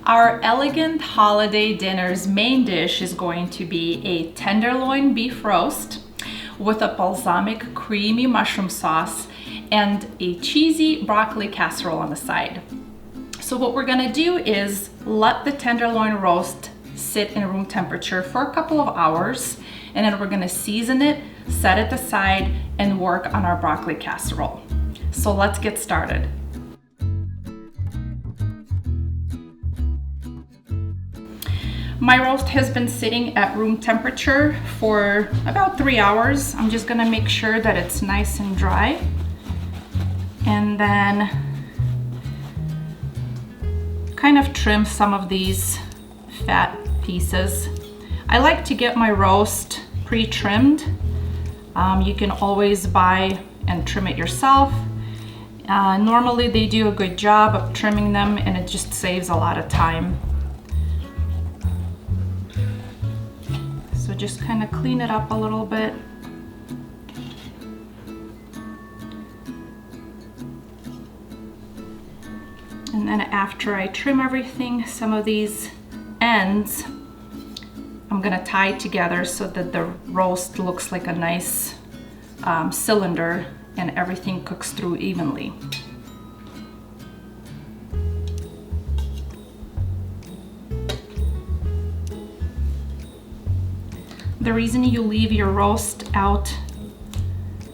Our elegant holiday dinner's main dish is going to be a tenderloin beef roast with a balsamic creamy mushroom sauce and a cheesy broccoli casserole on the side. So what we're gonna do is let the tenderloin roast sit in room temperature for a couple of hours, and then we're gonna season it, set it aside, and work on our broccoli casserole. So let's get started. My roast has been sitting at room temperature for about 3 hours. I'm just gonna make sure that it's nice and dry. And then kind of trim some of these fat pieces. I like to get my roast pre-trimmed. You can always buy and trim it yourself. Normally they do a good job of trimming them, and it just saves a lot of time. So just kind of clean it up a little bit. And then after I trim everything, some of these ends I'm gonna tie together so that the roast looks like a nice cylinder and everything cooks through evenly. The reason you leave your roast out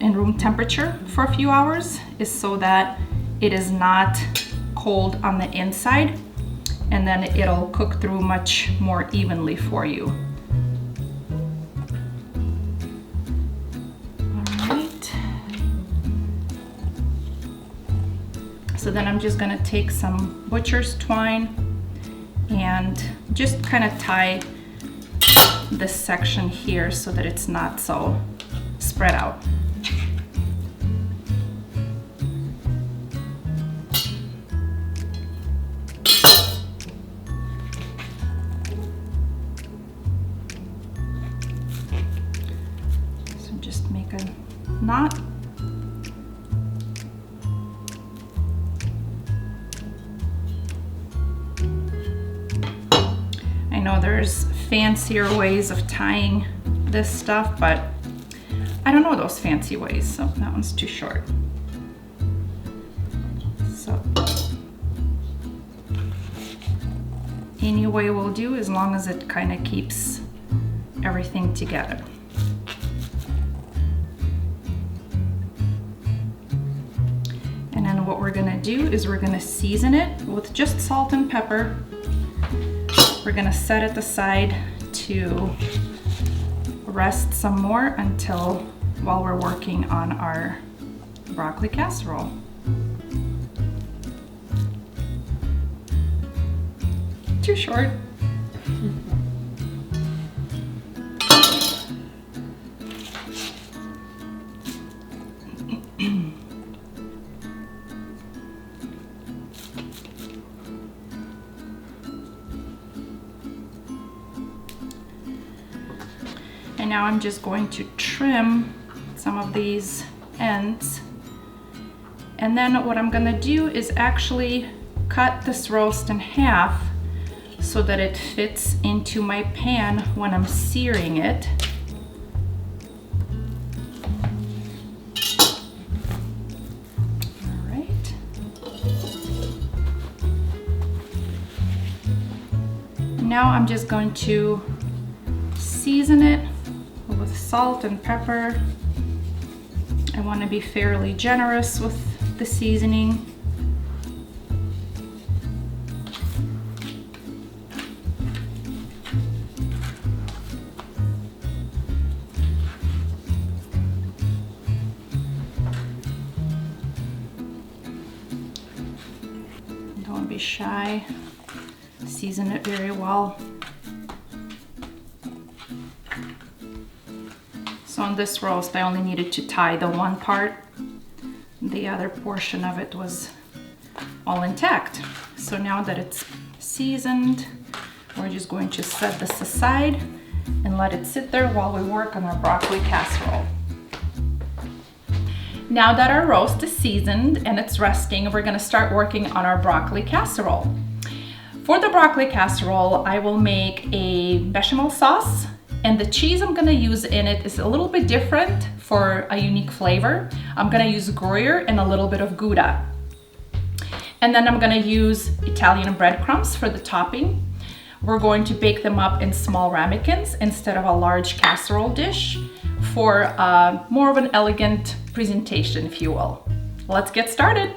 in room temperature for a few hours is so that it is not cold on the inside, and then it'll cook through much more evenly for you. All right. So then I'm just gonna take some butcher's twine and just kind of tie this section here so that it's not so spread out. So just make a knot. I know there's fancier ways of tying this stuff, but I don't know those fancy ways, so that one's too short. So any way will do, as long as it kind of keeps everything together. And then what we're gonna do is we're gonna season it with just salt and pepper. We're gonna set it aside to rest some more while we're working on our broccoli casserole. Too short. And now I'm just going to trim some of these ends. And then what I'm gonna do is actually cut this roast in half so that it fits into my pan when I'm searing it. All right. Now I'm just going to season it with salt and pepper. I want to be fairly generous with the seasoning. Don't be shy. Season it very well. So on this roast, I only needed to tie the one part. The other portion of it was all intact. So now that it's seasoned, we're just going to set this aside and let it sit there while we work on our broccoli casserole. Now that our roast is seasoned and it's resting, we're gonna start working on our broccoli casserole. For the broccoli casserole, I will make a bechamel sauce, and the cheese I'm gonna use in it is a little bit different for a unique flavor. I'm gonna use Gruyere and a little bit of Gouda. And then I'm gonna use Italian breadcrumbs for the topping. We're going to bake them up in small ramekins instead of a large casserole dish for more of an elegant presentation, if you will. Let's get started.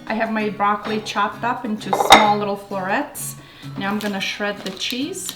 I have my broccoli chopped up into small little florets. Now I'm gonna shred the cheese.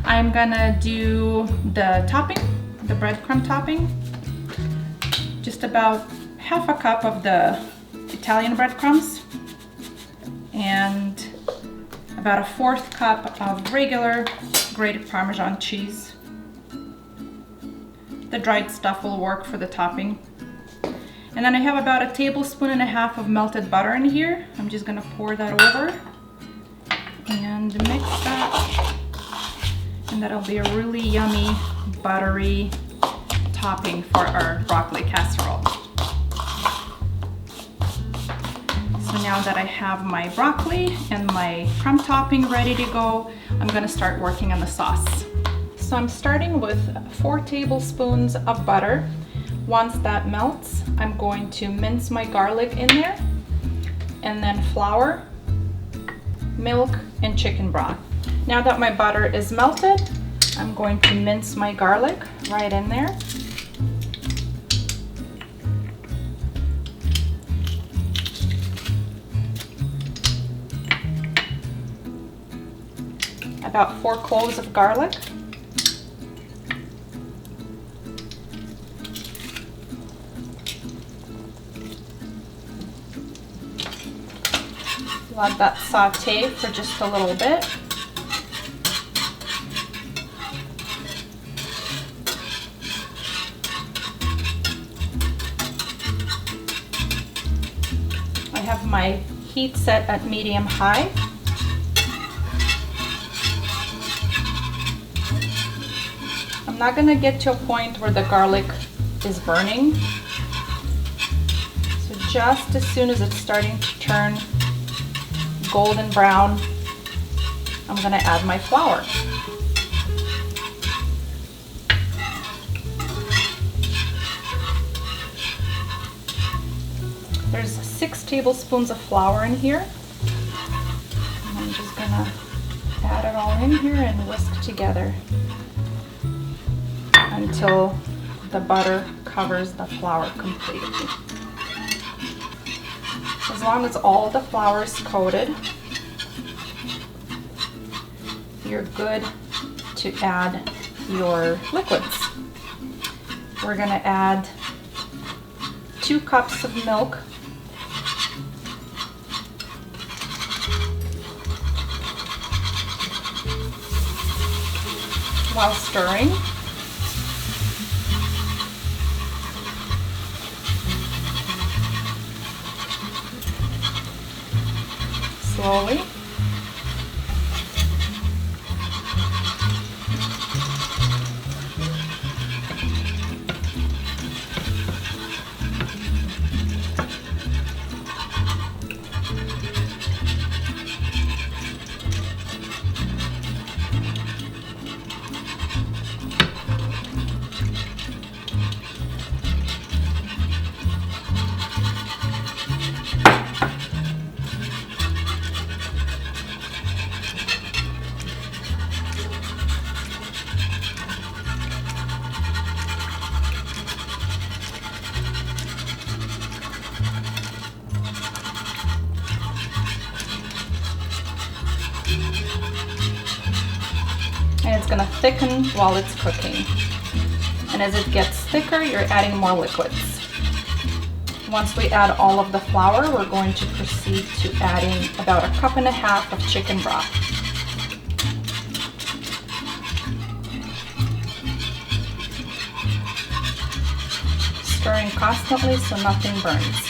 I'm gonna do the topping, the breadcrumb topping. Just about half a cup of the Italian breadcrumbs and about a 1/4 cup of regular grated Parmesan cheese. The dried stuff will work for the topping. And then I have about 1.5 tablespoons of melted butter in here. I'm just gonna pour that over and mix that. And that'll be a really yummy, buttery topping for our broccoli casserole. So now that I have my broccoli and my crumb topping ready to go, I'm gonna start working on the sauce. So I'm starting with 4 tablespoons of butter. Once that melts, I'm going to mince my garlic in there, and then flour, milk, and chicken broth. Now that my butter is melted, I'm going to mince my garlic right in there. About 4 cloves of garlic. Let that saute for just a little bit. I have my heat set at medium-high. I'm not going to get to a point where the garlic is burning. So just as soon as it's starting to turn golden brown, I'm going to add my flour. There's 6 tablespoons of flour in here. And I'm just going to add it all in here and whisk together until the butter covers the flour completely. As long as all the flour is coated, you're good to add your liquids. We're going to add 2 cups of milk, while stirring. Slowly. And it's gonna thicken while it's cooking. And as it gets thicker, you're adding more liquids. Once we add all of the flour, we're going to proceed to adding about 1.5 cups of chicken broth. Stirring constantly so nothing burns.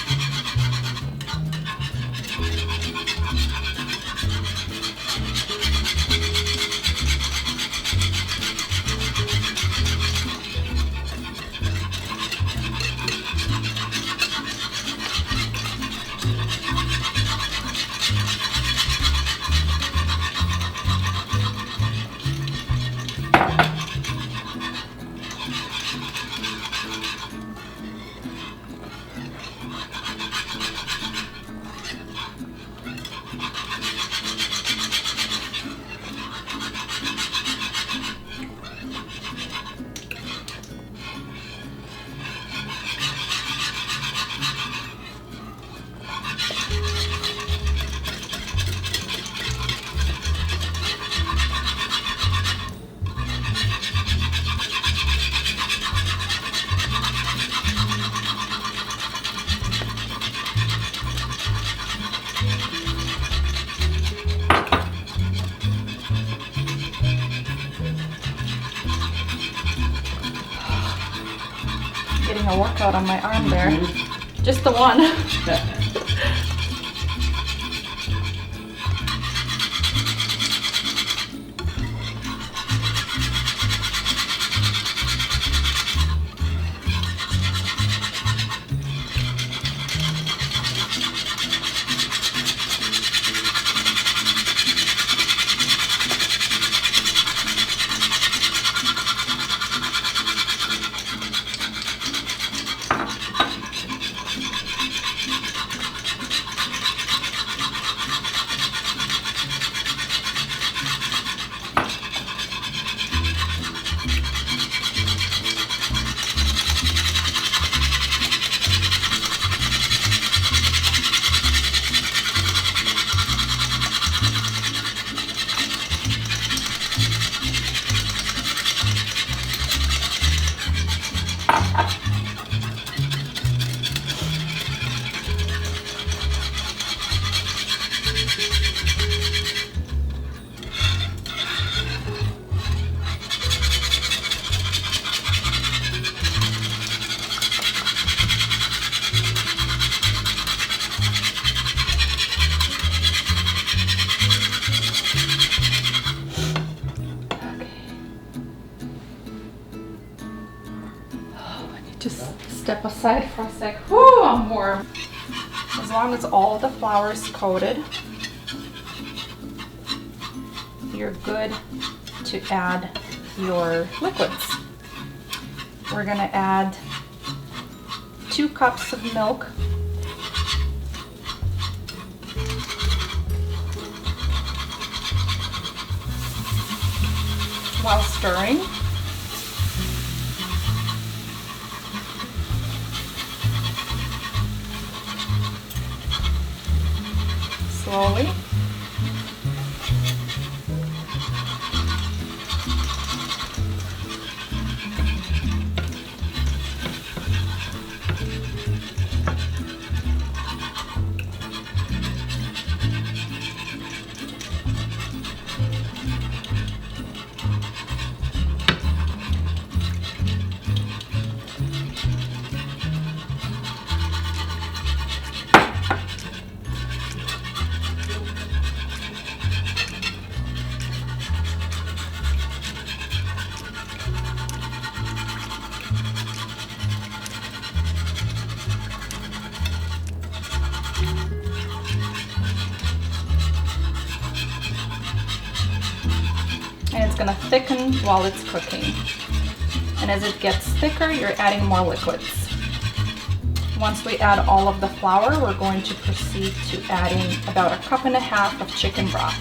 Getting a workout on my arm there. Just the one. Just step aside for a sec. Whoo, I'm warm. As long as all the flour is coated, you're good to add your liquids. We're gonna add 2 cups of milk, while stirring. slowly. And it's gonna thicken while it's cooking. And as it gets thicker, you're adding more liquids. Once we add all of the flour, we're going to proceed to adding about 1.5 cups of chicken broth.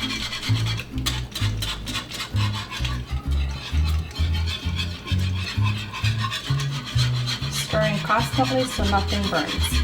Stirring constantly so nothing burns.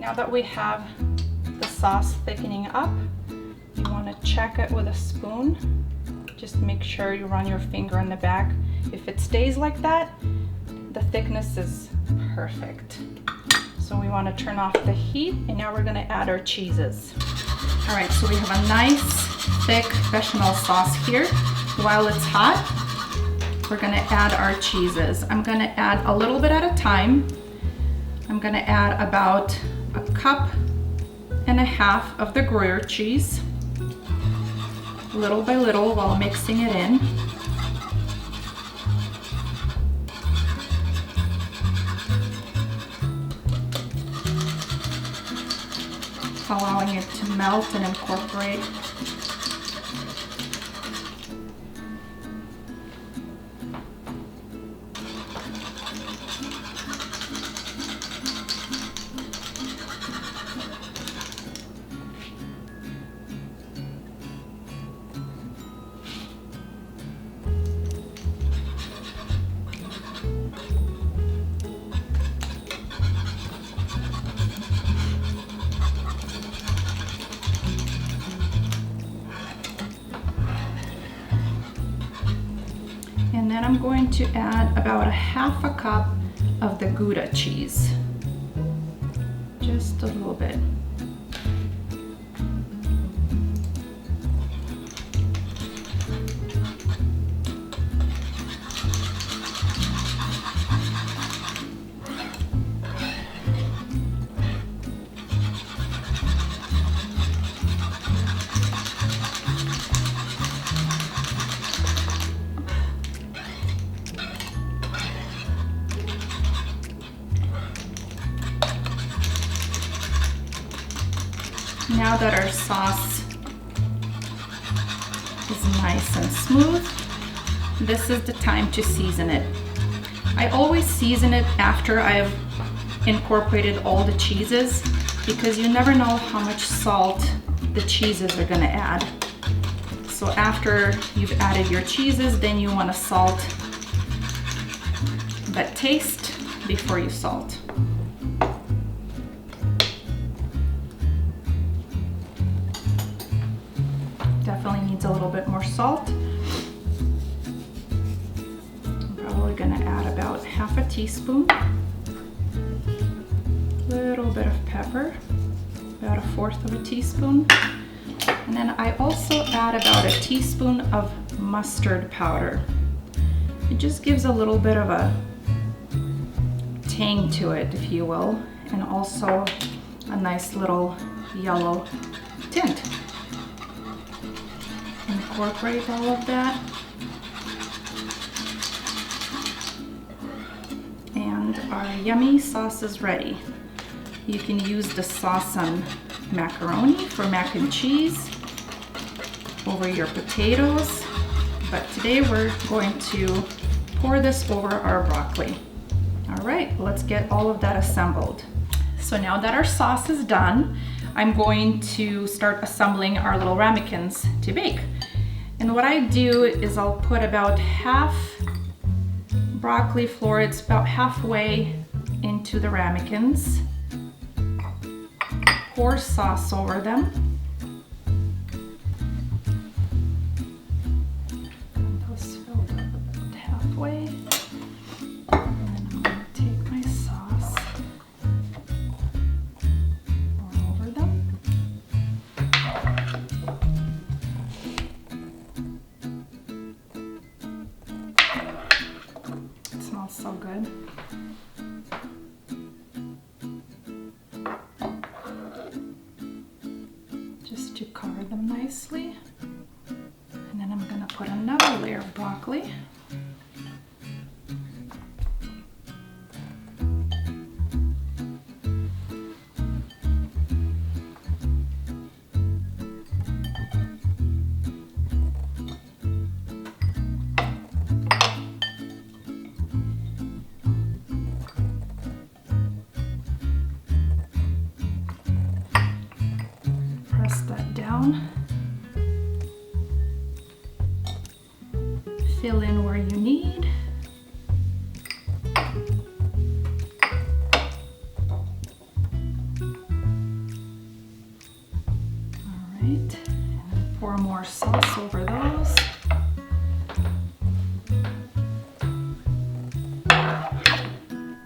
Now that we have the sauce thickening up, you want to check it with a spoon. Just make sure you run your finger in the back. If it stays like that, the thickness is perfect. So we want to turn off the heat, and now we're going to add our cheeses. All right, so we have a nice thick bechamel sauce here. While it's hot, we're going to add our cheeses. I'm going to add a little bit at a time. I'm going to add about 1.5 cups of the Gruyere cheese, little by little while mixing it in. Allowing it to melt and incorporate. And then I'm going to add about 1/2 cup of the Gouda cheese. Just a little bit. Now that our sauce is nice and smooth, this is the time to season it. I always season it after I've incorporated all the cheeses, because you never know how much salt the cheeses are gonna add. So after you've added your cheeses, then you wanna salt, but taste before you salt. Definitely needs a little bit more salt. I'm probably gonna add about half a teaspoon. Little bit of pepper, about 1/4 of a teaspoon. And then I also add about a teaspoon of mustard powder. It just gives a little bit of a tang to it, if you will, and also a nice little yellow tint. Incorporate all of that. And our yummy sauce is ready. You can use the sauce on macaroni for mac and cheese, over your potatoes, but today we're going to pour this over our broccoli. All right, let's get all of that assembled. So now that our sauce is done, I'm going to start assembling our little ramekins to bake. And what I do is I'll put about half broccoli flour, it's about halfway into the ramekins. Pour sauce over them. Those filled up about halfway. And then I'm going to take my sauce, pour over them. It smells so good. To cover them nicely. And then I'm going to put another layer of broccoli. Press that down. Fill in where you need. All right, and pour more sauce over those.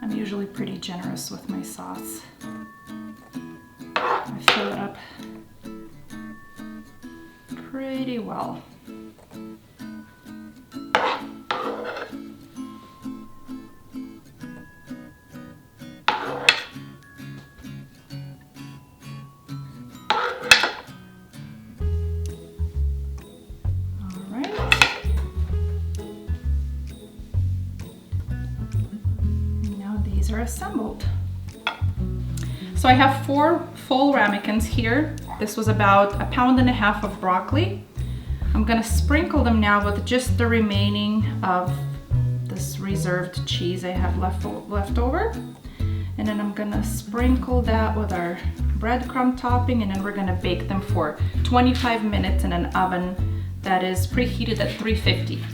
I'm usually pretty generous with my sauce. I fill it up pretty well. Are assembled. So I have 4 full ramekins here. This was about 1.5 pounds of broccoli. I'm gonna sprinkle them now with just the remaining of this reserved cheese I have left over. And then I'm gonna sprinkle that with our breadcrumb topping, and then we're gonna bake them for 25 minutes in an oven that is preheated at 350.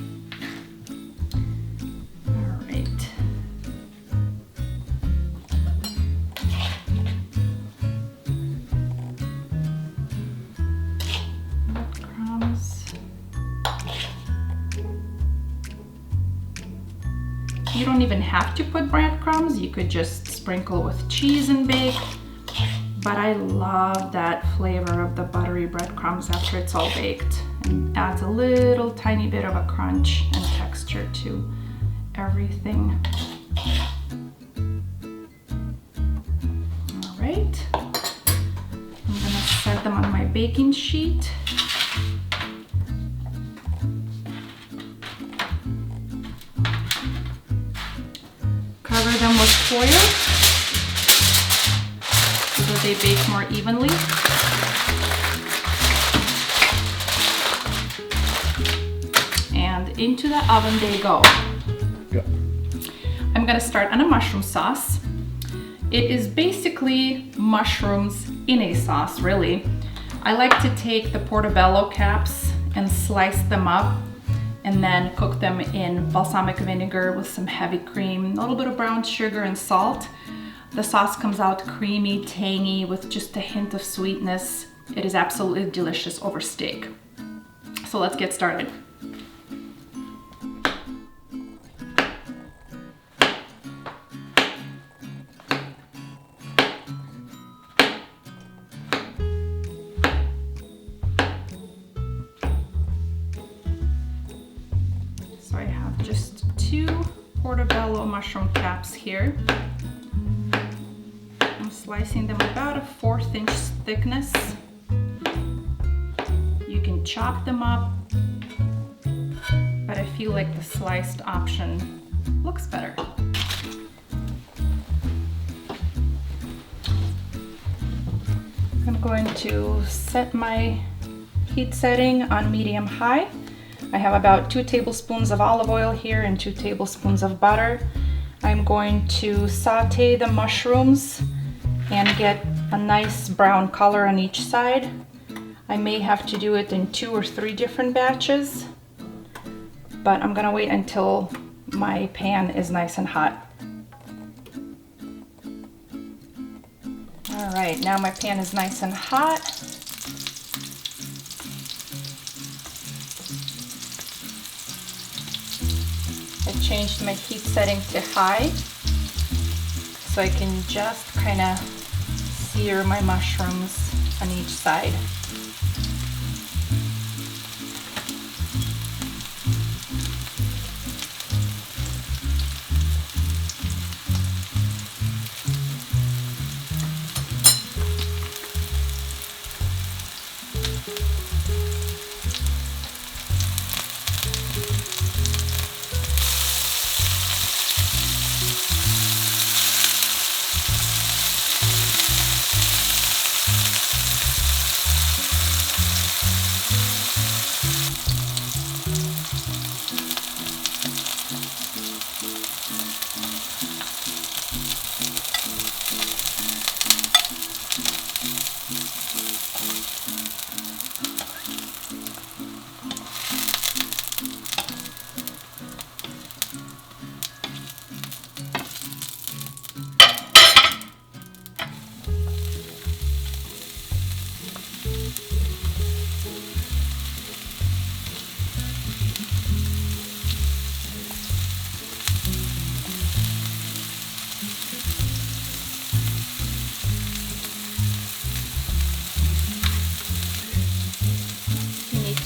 You don't even have to put breadcrumbs. You could just sprinkle with cheese and bake. But I love that flavor of the buttery breadcrumbs after it's all baked. And adds a little tiny bit of a crunch and texture to everything. All right. I'm gonna set them on my baking sheet. Cover them with foil so that they bake more evenly. into the oven they go. Yeah. I'm gonna start on a mushroom sauce. It is basically mushrooms in a sauce, really. I like to take the portobello caps and slice them up and then cook them in balsamic vinegar with some heavy cream, a little bit of brown sugar and salt. The sauce comes out creamy, tangy, with just a hint of sweetness. It is absolutely delicious over steak. So let's get started. So I have just 2 portobello mushroom caps here. I'm slicing them about a 1/4 inch thickness. You can chop them up, but I feel like the sliced option looks better. I'm going to set my heat setting on medium-high. I have about 2 tablespoons of olive oil here and 2 tablespoons of butter. I'm going to saute the mushrooms and get a nice brown color on each side. I may have to do it in 2 or 3 different batches, but I'm gonna wait until my pan is nice and hot. All right, now my pan is nice and hot. I changed my heat setting to high so I can just kind of sear my mushrooms on each side.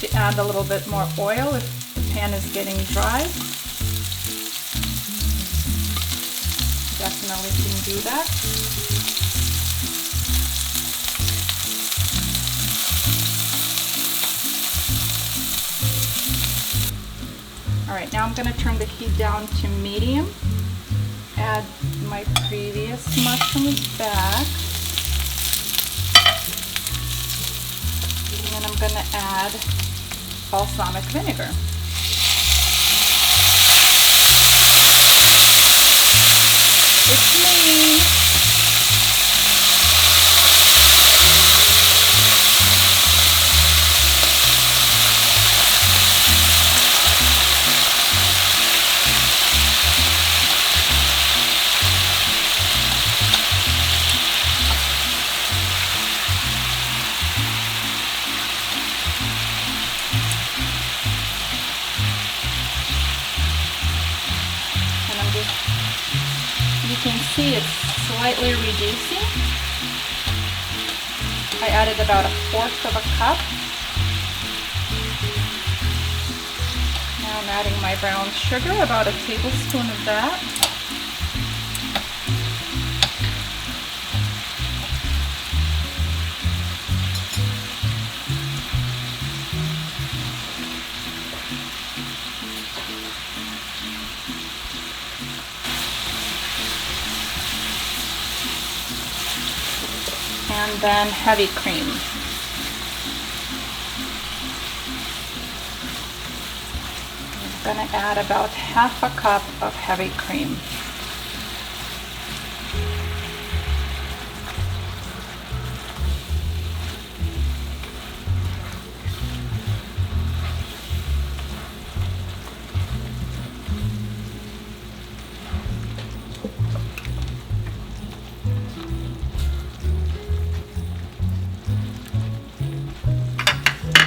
To add a little bit more oil if the pan is getting dry. Definitely can do that. All right, now I'm going to turn the heat down to medium. Add my previous mushrooms back. And I'm going to add balsamic vinegar. It's me. You can see it's slightly reducing. I added about 1/4 cup. Now I'm adding my brown sugar, about a tablespoon of that. And then heavy cream. I'm gonna add about half a cup of heavy cream.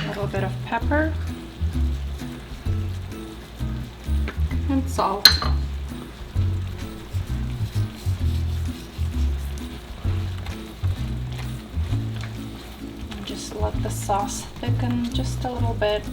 A little bit of pepper and salt. And just let the sauce thicken just a little bit.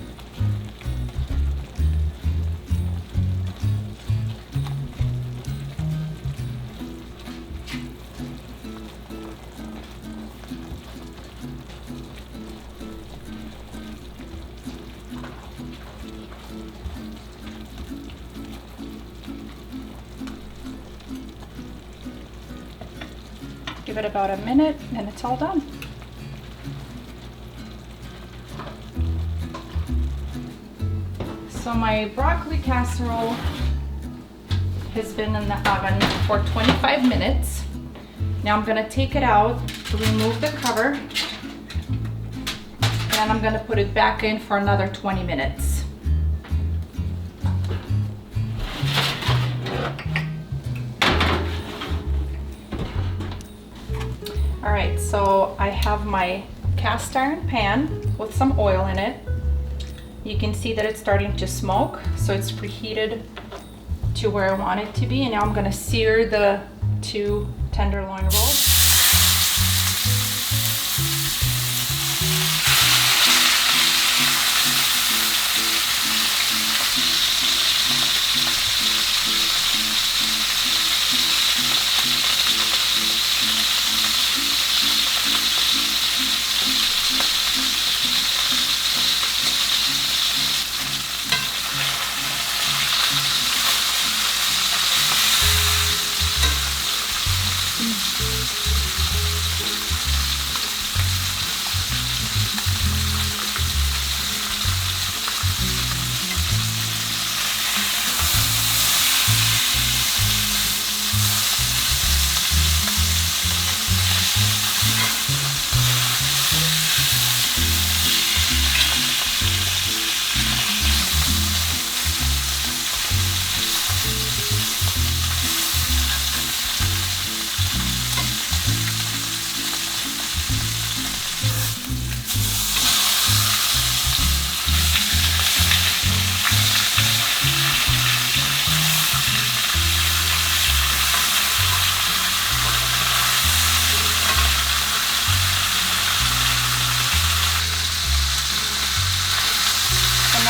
Give it about a minute and it's all done. So my broccoli casserole has been in the oven for 25 minutes. Now I'm gonna take it out, remove the cover, and I'm gonna put it back in for another 20 minutes. All right, so I have my cast iron pan with some oil in it. You can see that it's starting to smoke, so it's preheated to where I want it to be. And now I'm gonna sear the 2 tenderloin rolls.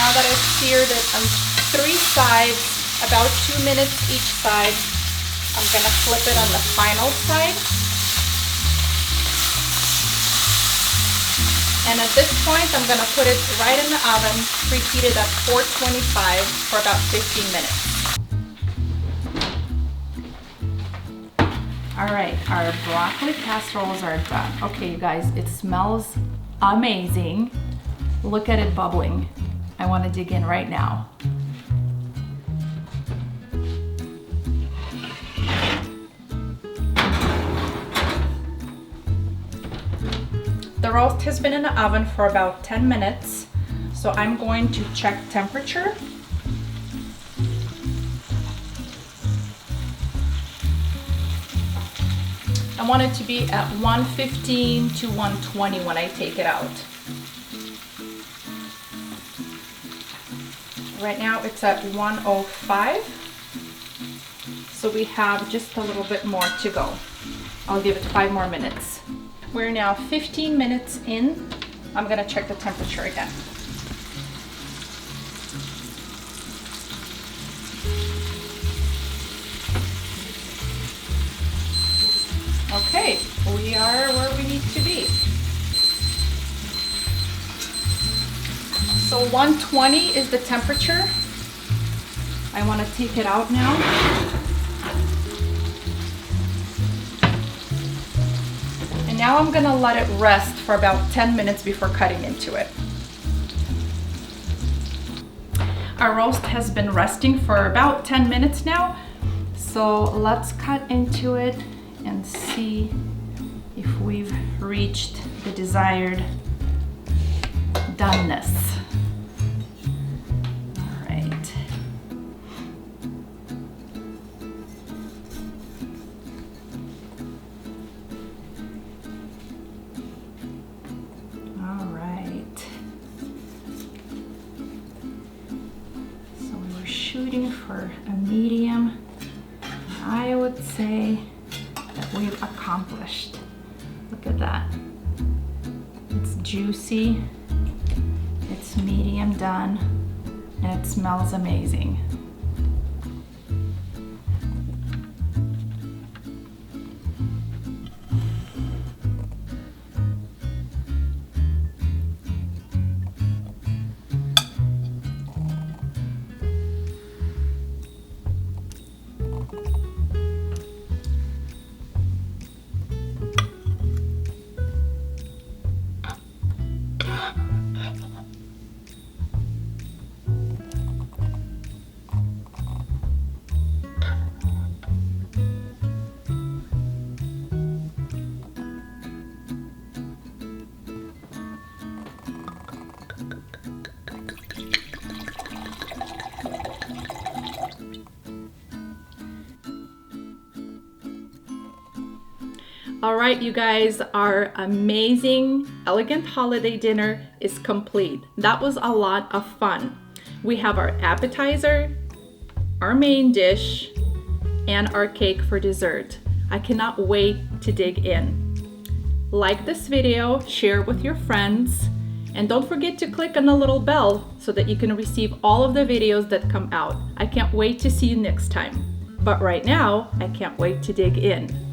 Now that I've seared it on 3 sides, about 2 minutes each side, I'm gonna flip it on the final side. And at this point, I'm gonna put it right in the oven, preheated at 425 for about 15 minutes. All right, our broccoli casseroles are done. Okay, you guys, it smells amazing. Look at it bubbling. I want to dig in right now. The roast has been in the oven for about 10 minutes, so I'm going to check temperature. I want it to be at 115 to 120 when I take it out. Right now it's at 105, so we have just a little bit more to go. I'll give it 5 more minutes. We're now 15 minutes in. I'm gonna check the temperature again. Okay, we are where we need to be. So 120 is the temperature. I want to take it out now. And now I'm going to let it rest for about 10 minutes before cutting into it. Our roast has been resting for about 10 minutes now. So let's cut into it and see if we've reached the desired doneness. All right. All right. So we were shooting for a medium. I would say that we've accomplished. Look at that. It's juicy, it's medium done, and it smells amazing. All right, you guys, our amazing, elegant holiday dinner is complete. That was a lot of fun. We have our appetizer, our main dish, and our cake for dessert. I cannot wait to dig in. Like this video, share with your friends, and don't forget to click on the little bell so that you can receive all of the videos that come out. I can't wait to see you next time. But right now, I can't wait to dig in.